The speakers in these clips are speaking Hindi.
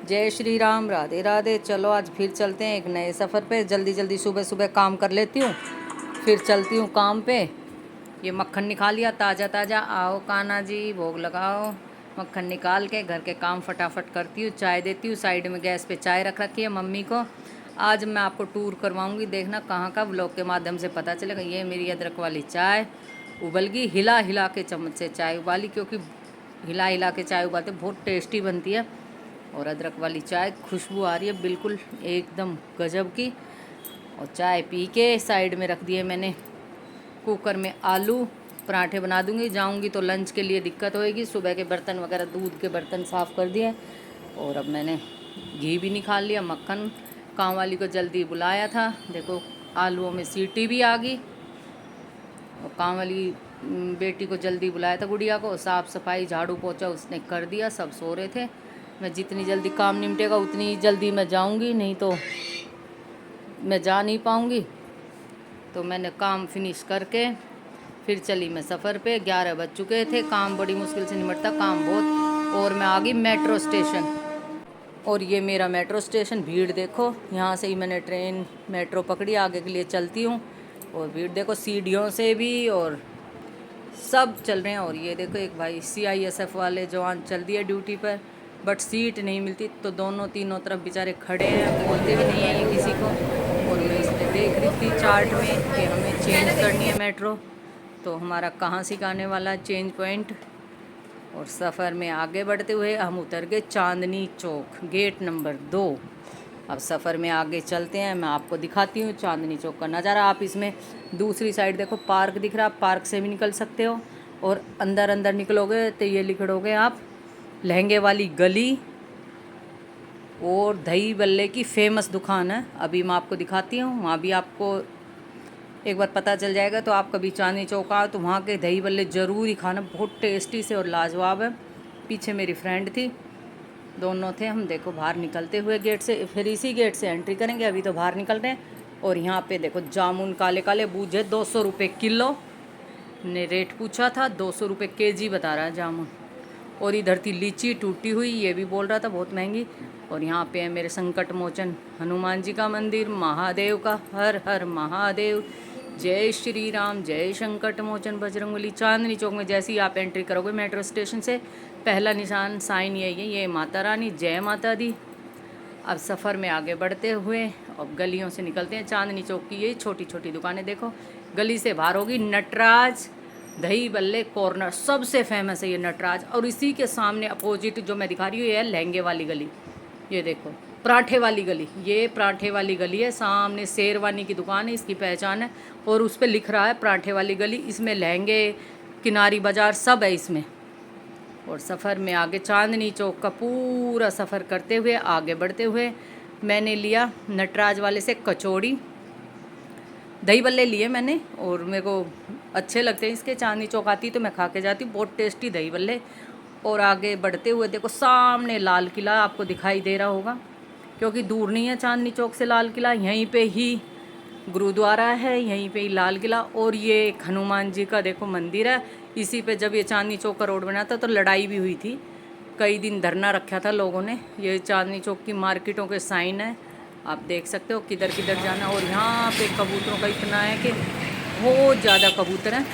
जय श्री राम, राधे राधे। चलो आज फिर चलते हैं एक नए सफ़र पे। जल्दी जल्दी सुबह सुबह काम कर लेती हूँ, फिर चलती हूँ काम पे। ये मक्खन निकाल लिया ताज़ा ताज़ा। आओ कान्हा जी, भोग लगाओ। मक्खन निकाल के घर के काम फटाफट करती हूँ, चाय देती हूँ। साइड में गैस पे चाय रख रखी है मम्मी को। आज मैं आपको टूर करवाऊँगी, देखना कहाँ का व्लॉग के माध्यम से पता चलेगा। ये मेरी अदरक वाली चाय उबल गई, हिला हिला के चम्मच से चाय उबाली, क्योंकि हिला हिला के चाय उबालते बहुत टेस्टी बनती है। और अदरक वाली चाय, खुशबू आ रही है बिल्कुल एकदम गजब की। और चाय पी के साइड में रख दिए मैंने कुकर में आलू पराठे बना दूंगी। जाऊंगी तो लंच के लिए दिक्कत होएगी। सुबह के बर्तन वगैरह, दूध के बर्तन साफ़ कर दिए। और अब मैंने घी भी निकाल लिया। मक्खन काम वाली को जल्दी बुलाया था, देखो आलूओं में सीटी भी आ गई। और काम वाली बेटी को जल्दी बुलाया था, गुड़िया को। साफ़ सफाई झाड़ू पोछा उसने कर दिया, सब सो रहे थे। मैं जितनी जल्दी काम निपटेगा उतनी जल्दी मैं जाऊंगी, नहीं तो मैं जा नहीं पाऊंगी। तो मैंने काम फिनिश करके फिर चली मैं सफ़र पे। 11 बज चुके थे। काम बड़ी मुश्किल से निपटता, काम बहुत। और मैं आ गई मेट्रो स्टेशन। और ये मेरा मेट्रो स्टेशन, भीड़ देखो। यहाँ से ही मैंने ट्रेन मेट्रो पकड़ी, आगे के लिए चलती हूँ। और भीड़ देखो, सीढ़ियों से भी और सब चल रहे हैं। और ये देखो एक भाई CISF वाले जवान चल दिए ड्यूटी पर, बट सीट नहीं मिलती तो दोनों तीनों तरफ बेचारे खड़े हैं, बोलते भी नहीं हैं ये किसी को। और मैं इसमें देख रही थी चार्ट में कि हमें चेंज करनी है मेट्रो, तो हमारा कहाँ सिखाने वाला चेंज पॉइंट। और सफ़र में आगे बढ़ते हुए हम उतर गए चांदनी चौक, गेट नंबर 2। अब सफ़र में आगे चलते हैं, मैं आपको दिखाती हूँ चांदनी चौक का नज़ारा। आप इसमें दूसरी साइड देखो पार्क दिख रहा है, पार्क से भी निकल सकते हो। और अंदर अंदर निकलोगे तो ये लिखोगे आप लहंगे वाली गली और दही बल्ले की फेमस दुकान है। अभी मैं आपको दिखाती हूँ, वहाँ भी आपको एक बार पता चल जाएगा। तो आप कभी चांदनी चौक आओ तो वहाँ के दही बल्ले ज़रूर ही खाना, बहुत टेस्टी से और लाजवाब है। पीछे मेरी फ्रेंड थी, दोनों थे हम। देखो बाहर निकलते हुए गेट से, फिर इसी गेट से एंट्री करेंगे। अभी तो बाहर निकल रहे हैं। और यहाँ पे देखो जामुन काले काले बूझे 200 रुपये किलो ने रेट पूछा था, 200 रुपये KG बता रहा है जामुन। और इधर थी लीची टूटी हुई, ये भी बोल रहा था बहुत महंगी। और यहाँ पे है मेरे संकट मोचन हनुमान जी का मंदिर, महादेव का। हर हर महादेव, जय श्री राम, जय संकट मोचन बजरंगबली। चांदनी चौक में जैसे ही आप एंट्री करोगे मेट्रो स्टेशन से, पहला निशान साइन यही है, ये माता रानी, जय माता दी। अब सफ़र में आगे बढ़ते हुए अब गलियों से निकलते हैं। चांदनी चौक की ये छोटी छोटी दुकानें देखो। गली से बाहर होगी नटराज दही बल्ले कॉर्नर, सबसे फेमस है ये नटराज। और इसी के सामने अपोजिट जो मैं दिखा रही हूँ ये है लहंगे वाली गली। ये देखो पराठे वाली गली, ये पराठे वाली गली है। सामने शेरवानी की दुकान है, इसकी पहचान है। और उस पर लिख रहा है पराठे वाली गली। इसमें लहंगे, किनारी बाज़ार सब है इसमें। और सफ़र में आगे चांदनी चौक का पूरा सफ़र करते हुए आगे बढ़ते हुए मैंने लिया नटराज वाले से कचौड़ी, दही बल्ले लिए मैंने। और मेरे को अच्छे लगते हैं इसके। चांदनी चौक आती तो मैं खा के जाती हूँ, बहुत टेस्टी दही बल्ले। और आगे बढ़ते हुए देखो सामने लाल किला आपको दिखाई दे रहा होगा, क्योंकि दूर नहीं है चांदनी चौक से लाल किला। यहीं पे ही गुरुद्वारा है, यहीं पे ही लाल किला। और ये एक हनुमान जी का देखो मंदिर है। इसी पे जब ये चांदनी चौक का रोड बना था तो लड़ाई भी हुई थी, कई दिन धरना रखा था लोगों ने। ये चांदनी चौक की मार्केटों के साइन है, आप देख सकते हो किधर किधर जाना। और यहाँ पे कबूतरों का इतना है कि बहुत ज़्यादा कबूतर हैं।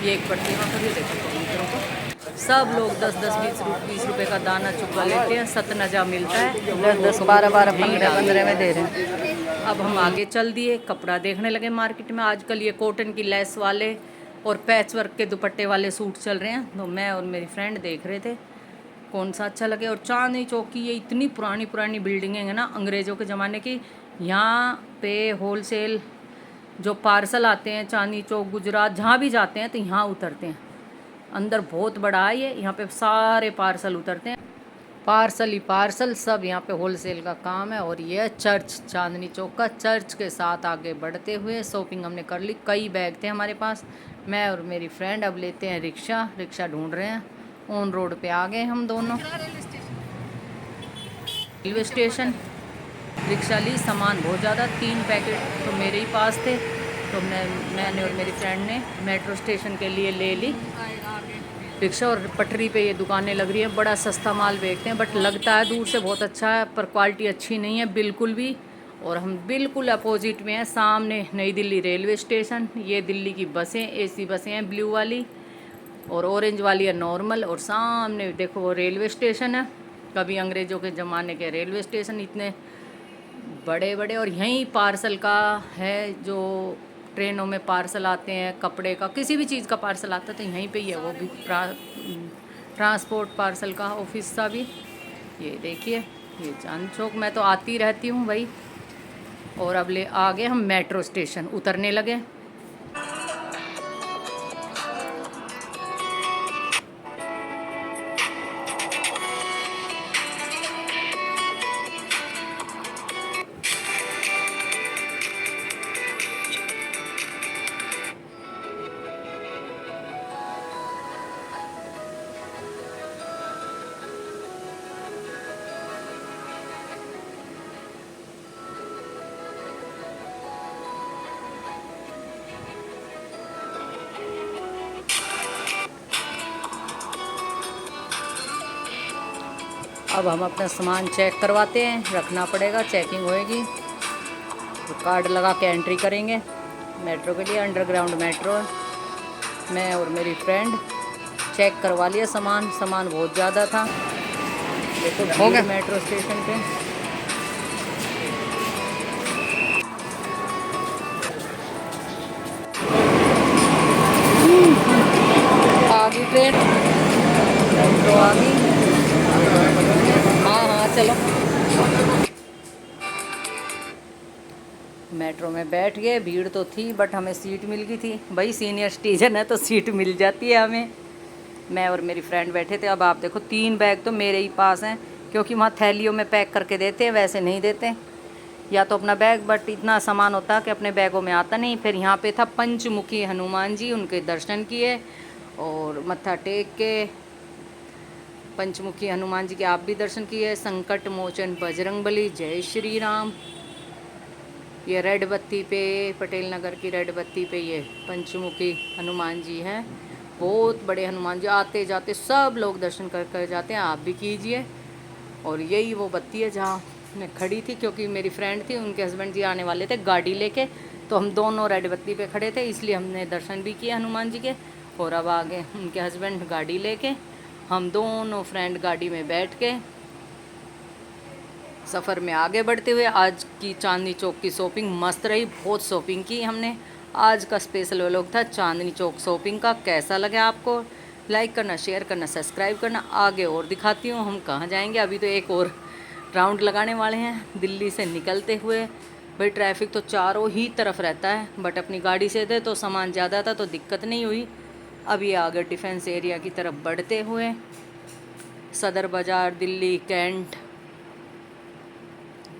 ये एक प्रतिमा पर, ये देखो कबूतरों को। सब लोग 10-10, 20 रुपये का दाना चुका लेते हैं। सतनजा मिलता है, 10-10, 12-12, 15-15 में दे रहे हैं। अब हम आगे चल दिए, कपड़ा देखने लगे मार्केट में। आजकल ये कॉटन की लेस वाले और पैच वर्क के दुपट्टे वाले सूट चल रहे हैं। तो मैं और मेरी फ्रेंड देख रहे थे कौन सा अच्छा लगे। और चांदनी चौक की ये इतनी पुरानी पुरानी बिल्डिंगें हैं ना, अंग्रेज़ों के ज़माने की। यहाँ पे होलसेल जो पार्सल आते हैं चांदनी चौक, गुजरात, जहाँ भी जाते हैं तो यहाँ उतरते हैं। अंदर बहुत बड़ा है ये, यहाँ पे सारे पार्सल उतरते हैं। पार्सल ही पार्सल, सब यहाँ पे होलसेल का काम है। और ये चर्च, चांदनी चौक का चर्च के साथ आगे बढ़ते हुए शॉपिंग हमने कर ली। कई बैग थे हमारे पास, मैं और मेरी फ्रेंड। अब लेते हैं रिक्शा, रिक्शा ढूंढ रहे हैं। ऑन रोड पे आ गए हम दोनों। रेलवे स्टेशन रिक्शा ली, सामान बहुत ज़्यादा, 3 पैकेट तो मेरे ही पास थे। तो मैंने और मेरी फ्रेंड ने मेट्रो स्टेशन के लिए ले ली। रिक्शा और पटरी पे ये दुकानें लग रही हैं, बड़ा सस्ता माल बेचते हैं, बट लगता है दूर से बहुत अच्छा है पर क्वालिटी अच्छी नहीं है बिल्कुल भी। और हम बिल्कुल अपोजिट में हैं, सामने नई दिल्ली रेलवे स्टेशन। ये दिल्ली की बसें, एसी बसें हैं ब्लू वाली, और ऑरेंज वाली है नॉर्मल। और सामने देखो वो रेलवे स्टेशन है, कभी अंग्रेज़ों के ज़माने के रेलवे स्टेशन इतने बड़े बड़े। और यहीं पार्सल का है, जो ट्रेनों में पार्सल आते हैं, कपड़े का किसी भी चीज़ का पार्सल आता है तो यहीं पे ही है वो भी। ट्रांसपोर्ट पार्सल का ऑफिस सा भी। ये देखिए, ये चांद चौक मैं तो आती रहती हूँ भाई। और अब ले आगे हम मेट्रो स्टेशन उतरने लगे। अब हम अपना सामान चेक करवाते हैं, रखना पड़ेगा, चेकिंग होएगी तो कार्ड लगा के एंट्री करेंगे। मेट्रो के लिए अंडरग्राउंड मेट्रो है। मैं और मेरी फ्रेंड चेक करवा लिया सामान बहुत ज़्यादा था। देखो हो गया मेट्रो स्टेशन पे। आ गई ट्रेन, मेट्रो आ गई। हाँ हाँ चलो। मेट्रो में बैठ गए, भीड़ तो थी बट हमें सीट मिल गई थी भाई, सीनियर सिटीजन है तो सीट मिल जाती है हमें। मैं और मेरी फ्रेंड बैठे थे। अब आप देखो 3 बैग तो मेरे ही पास हैं, क्योंकि वहाँ थैलियों में पैक करके देते हैं, वैसे नहीं देते। या तो अपना बैग, बट इतना सामान होता कि अपने बैगों में आता नहीं। फिर यहाँ पे था पंचमुखी हनुमान जी, उनके दर्शन किए और मत्था टेक के। पंचमुखी हनुमान जी के आप भी दर्शन किए। संकट मोचन बजरंगबली, जय श्री राम। ये रेड बत्ती पे, पटेल नगर की रेड बत्ती पे ये पंचमुखी हनुमान जी हैं। बहुत बड़े हनुमान जी, आते जाते सब लोग दर्शन कर कर जाते हैं, आप भी कीजिए। और यही वो बत्ती है जहाँ मैं खड़ी थी, क्योंकि मेरी फ्रेंड थी, उनके हस्बैंड जी आने वाले थे गाड़ी लेके, तो हम दोनों रेड बत्ती पे खड़े थे, इसलिए हमने दर्शन भी किए हनुमान जी के। और अब आगे उनके हस्बैंड गाड़ी लेके, हम दोनों फ्रेंड गाड़ी में बैठ के सफ़र में आगे बढ़ते हुए। आज की चांदनी चौक की शॉपिंग मस्त रही, बहुत शॉपिंग की हमने। आज का स्पेशल व्लॉग था चांदनी चौक शॉपिंग का। कैसा लगा आपको? लाइक करना, शेयर करना, सब्सक्राइब करना। आगे और दिखाती हूँ हम कहाँ जाएंगे। अभी तो एक और राउंड लगाने वाले हैं दिल्ली से निकलते हुए। भाई ट्रैफिक तो चारों ही तरफ रहता है, बट अपनी गाड़ी से थे तो सामान ज़्यादा था तो दिक्कत नहीं हुई। अभी आगे डिफेंस एरिया की तरफ बढ़ते हुए, सदर बाज़ार, दिल्ली कैंट।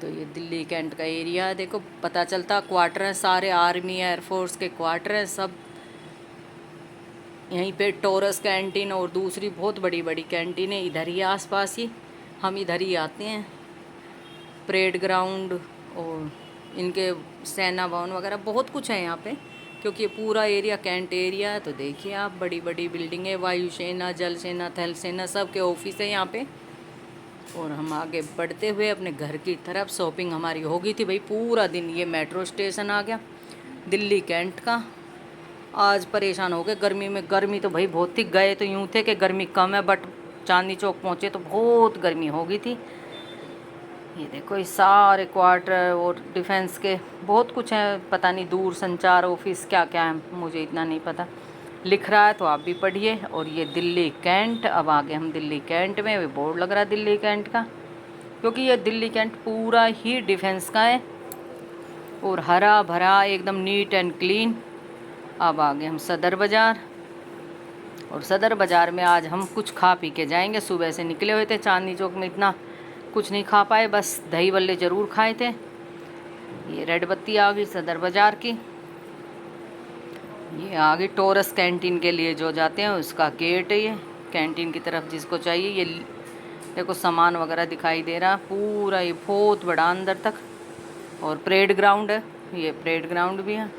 तो ये दिल्ली कैंट का एरिया है, देखो पता चलता क्वार्टर हैं सारे, आर्मी एयरफोर्स के क्वार्टर हैं सब। यहीं पे टोरस कैंटीन और दूसरी बहुत बड़ी बड़ी कैंटीन है इधर ही आसपास ही, हम इधर ही आते हैं। परेड ग्राउंड और इनके सेना भवन वगैरह बहुत कुछ है यहाँ पे, क्योंकि ये पूरा एरिया कैंट एरिया है। तो देखिए आप, बड़ी बड़ी बिल्डिंगें, वायुसेना, जल सेना, थल सेना, सब के ऑफिस है यहाँ पे। और हम आगे बढ़ते हुए अपने घर की तरफ। शॉपिंग हमारी हो गई थी भाई पूरा दिन। ये मेट्रो स्टेशन आ गया दिल्ली कैंट का। आज परेशान हो गए गर्मी में, गर्मी तो भाई बहुत थी। गए तो यूँ थे कि गर्मी कम है, बट चांदनी चौक पहुँचे तो बहुत गर्मी हो गई थी। ये देखो, ये सारे क्वार्टर और डिफेंस के बहुत कुछ है, पता नहीं दूर संचार ऑफिस क्या क्या है, मुझे इतना नहीं पता। लिख रहा है तो आप भी पढ़िए। और ये दिल्ली कैंट, अब आगे हम दिल्ली कैंट में। भी बोर्ड लग रहा है दिल्ली कैंट का, क्योंकि ये दिल्ली कैंट पूरा ही डिफेंस का है और हरा भरा एकदम नीट एंड क्लीन। अब आगे हम सदर बाज़ार, और सदर बाज़ार में आज हम कुछ खा पी के जाएंगे। सुबह से निकले हुए थे, चांदनी चौक में इतना कुछ नहीं खा पाए, बस दही बल्ले ज़रूर खाए थे। ये रेड बत्ती आ गई सदर बाज़ार की। ये आगे टोरस कैंटीन के लिए जो जाते हैं उसका गेट है, ये कैंटीन की तरफ जिसको चाहिए। ये देखो सामान वगैरह दिखाई दे रहा पूरा, ये बहुत बड़ा अंदर तक। और परेड ग्राउंड है, ये परेड ग्राउंड भी है।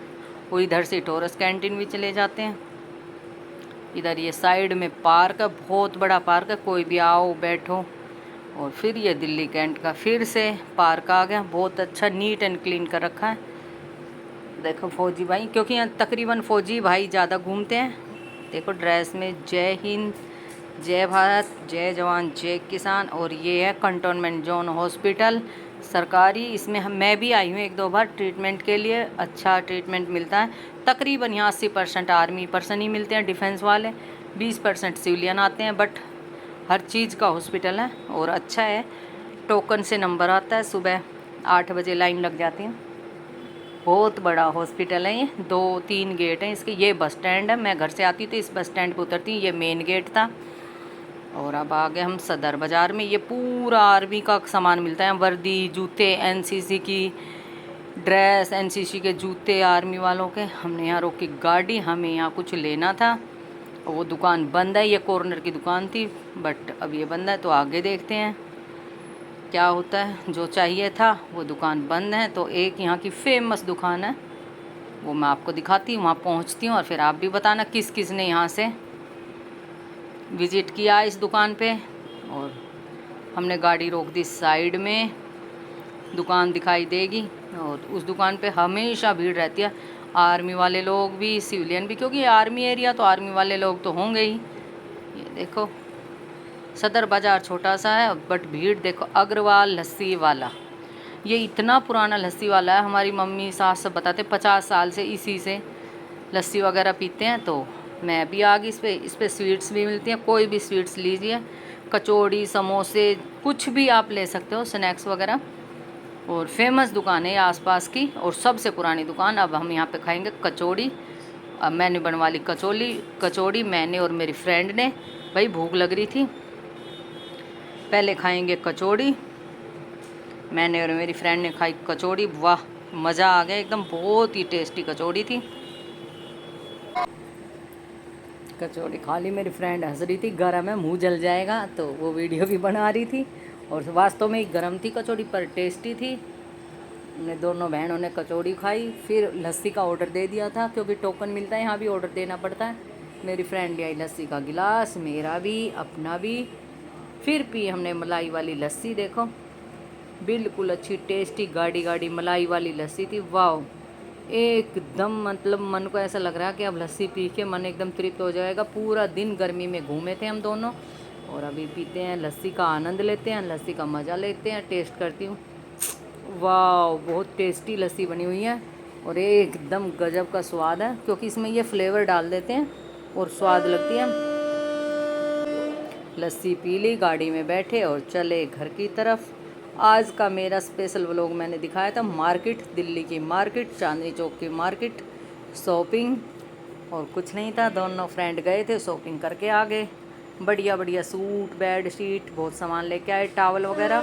वो इधर से टोरस कैंटीन भी चले जाते हैं। इधर ये साइड में पार्क है, बहुत बड़ा पार्क है, कोई भी आओ बैठो। और फिर ये दिल्ली कैंट का फिर से पार्क आ गया, बहुत अच्छा नीट एंड क्लीन कर रखा है। देखो फौजी भाई, क्योंकि यहाँ तकरीबन फौजी भाई ज़्यादा घूमते हैं। देखो ड्रेस में जय हिंद, जय भारत, जय जवान, जय किसान। और ये है कंटोनमेंट जोन हॉस्पिटल सरकारी। इसमें मैं भी आई हूँ 1-2 बार ट्रीटमेंट के लिए, अच्छा ट्रीटमेंट मिलता है। तकरीबन यहाँ 80% आर्मी पर्सन ही मिलते हैं, डिफेंस वाले, 20% सिविलियन आते हैं। बट हर चीज़ का हॉस्पिटल है और अच्छा है। टोकन से नंबर आता है, सुबह 8 बजे लाइन लग जाती है। बहुत बड़ा हॉस्पिटल है ये, 2-3 गेट हैं इसके। ये बस स्टैंड है, मैं घर से आती तो इस बस स्टैंड पे उतरती हूँ, ये मेन गेट था। और अब आ गए हम सदर बाज़ार में। ये पूरा आर्मी का सामान मिलता है, वर्दी, जूते, एनसीसी की ड्रेस, एनसीसी के जूते आर्मी वालों के। हमने यहाँ रोकी गाड़ी, हमें यहाँ कुछ लेना था। वो दुकान बंद है, ये कॉर्नर की दुकान थी बट अब ये बंद है, तो आगे देखते हैं क्या होता है। जो चाहिए था वो दुकान बंद है, तो एक यहाँ की फेमस दुकान है, वो मैं आपको दिखाती हूँ। वहाँ पहुँचती हूँ और फिर आप भी बताना किस किस ने यहाँ से विज़िट किया इस दुकान पे। और हमने गाड़ी रोक दी साइड में, दुकान दिखाई देगी। और उस दुकान पे हमेशा भीड़ रहती है, आर्मी वाले लोग भी, सिविलियन भी, क्योंकि आर्मी एरिया तो आर्मी वाले लोग तो होंगे ही। ये देखो सदर बाज़ार छोटा सा है बट भीड़ देखो। अग्रवाल लस्सी वाला, ये इतना पुराना लस्सी वाला है, हमारी मम्मी सास सब बताते 50 साल से इसी से लस्सी वगैरह पीते हैं। तो मैं भी आ गई इस पे स्वीट्स भी मिलती हैं, कोई भी स्वीट्स लीजिए, कचौड़ी, समोसे, कुछ भी आप ले सकते हो, स्नैक्स वगैरह। और फेमस दुकान है आसपास की और सबसे पुरानी दुकान। अब हम यहाँ पे खाएंगे कचौड़ी। अब मैंने बनवा ली कचौड़ी मैंने और मेरी फ्रेंड ने, भाई भूख लग रही थी। पहले खाएंगे कचौड़ी, मैंने और मेरी फ्रेंड ने खाई कचौड़ी, वाह मज़ा आ गया एकदम, बहुत ही टेस्टी कचौड़ी थी। कचौड़ी खा ली, मेरी फ्रेंड हंस रही थी, गरम है मुंह जल जाएगा, तो वो वीडियो भी बना रही थी। और वास्तव में ही गरम थी कचौड़ी पर टेस्टी थी। हमने दोनों बहनों ने कचौड़ी खाई, फिर लस्सी का ऑर्डर दे दिया था, क्योंकि टोकन मिलता है यहाँ भी ऑर्डर देना पड़ता है। मेरी फ्रेंड ले आई लस्सी का गिलास, मेरा भी, अपना भी। फिर पी हमने मलाई वाली लस्सी, देखो बिल्कुल अच्छी टेस्टी गाढ़ी गाढ़ी मलाई वाली लस्सी थी, वाह एकदम। मतलब मन को ऐसा लग रहा है कि अब लस्सी पी के मन एकदम तृप्त हो जाएगा। पूरा दिन गर्मी में घूमे थे हम दोनों, और अभी पीते हैं लस्सी का आनंद लेते हैं, लस्सी का मज़ा लेते हैं। टेस्ट करती हूँ, वाह बहुत टेस्टी लस्सी बनी हुई है और एकदम गजब का स्वाद है, क्योंकि इसमें ये फ्लेवर डाल देते हैं और स्वाद लगती है। लस्सी पी ली, गाड़ी में बैठे और चले घर की तरफ। आज का मेरा स्पेशल व्लॉग मैंने दिखाया था मार्केट, दिल्ली की मार्केट, चांदनी चौक की मार्केट, शॉपिंग और कुछ नहीं था। दोनों फ्रेंड गए थे, शॉपिंग करके आ गए। बढ़िया बढ़िया सूट, बेड शीट, बहुत सामान लेके आए, टावल वगैरह।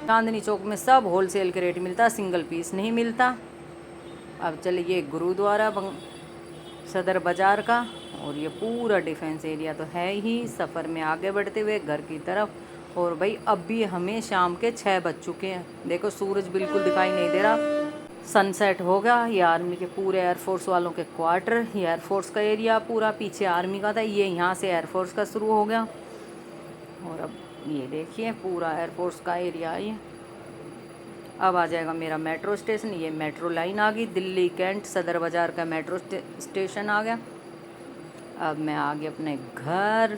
चांदनी चौक में सब होलसेल के रेट मिलता, सिंगल पीस नहीं मिलता। अब चलिए गुरुद्वारा सदर बाज़ार का, और ये पूरा डिफेंस एरिया तो है ही। सफ़र में आगे बढ़ते हुए घर की तरफ। और भाई अब भी हमें शाम के 6 बज चुके हैं, देखो सूरज बिल्कुल दिखाई नहीं दे रहा, सनसेट हो गया। ये आर्मी के पूरे एयरफोर्स वालों के क्वार्टर, ये एयरफोर्स का एरिया पूरा, पीछे आर्मी का था, ये यहाँ से एयरफोर्स का शुरू हो गया। और अब ये देखिए पूरा एयरफोर्स का एरिया ये। अब आ जाएगा मेरा मेट्रो स्टेशन, ये मेट्रो लाइन आ गई, दिल्ली कैंट सदर बाज़ार का मेट्रो स्टेशन आ गया। अब मैं आ गई अपने घर।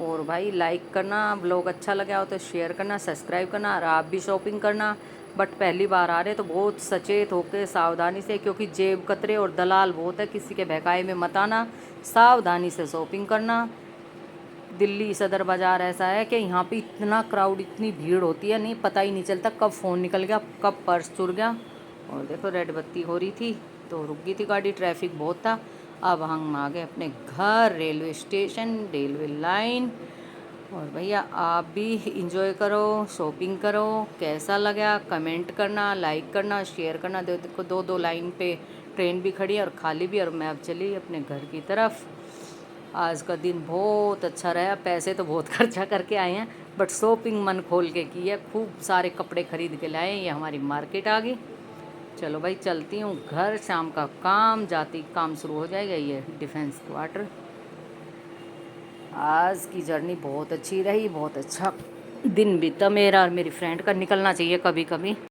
और भाई लाइक करना, ब्लॉग अच्छा लगा हो तो शेयर करना, सब्सक्राइब करना, और आप भी शॉपिंग करना। बट पहली बार आ रहे तो बहुत सचेत होकर सावधानी से, क्योंकि जेब कतरे और दलाल बहुत है, किसी के बहकाए में मत आना, सावधानी से शॉपिंग करना। दिल्ली सदर बाज़ार ऐसा है कि यहाँ पे इतना क्राउड, इतनी भीड़ होती है, नहीं पता ही नहीं चलता कब फ़ोन निकल गया, कब पर्स चुर गया। और देखो रेड बत्ती हो रही थी तो रुक गई थी गाड़ी, ट्रैफिक बहुत था। अब हम आ गए अपने घर, रेलवे स्टेशन, रेलवे लाइन। और भैया आप भी इंजॉय करो, शॉपिंग करो, कैसा लगा कमेंट करना, लाइक करना, शेयर करना। देखो 2-2 लाइन पे ट्रेन भी खड़ी है और खाली भी। और मैं अब चली अपने घर की तरफ। आज का दिन बहुत अच्छा रहा, पैसे तो बहुत खर्चा करके आए हैं बट शॉपिंग मन खोल के की है, खूब सारे कपड़े खरीद के लाए। ये हमारी मार्केट आ गई। चलो भाई चलती हूँ घर, शाम का काम जाती काम शुरू हो जाएगा। ये डिफेंस क्वार्टर। आज की जर्नी बहुत अच्छी रही, बहुत अच्छा दिन बीता मेरा और मेरी फ्रेंड का। निकलना चाहिए कभी कभी।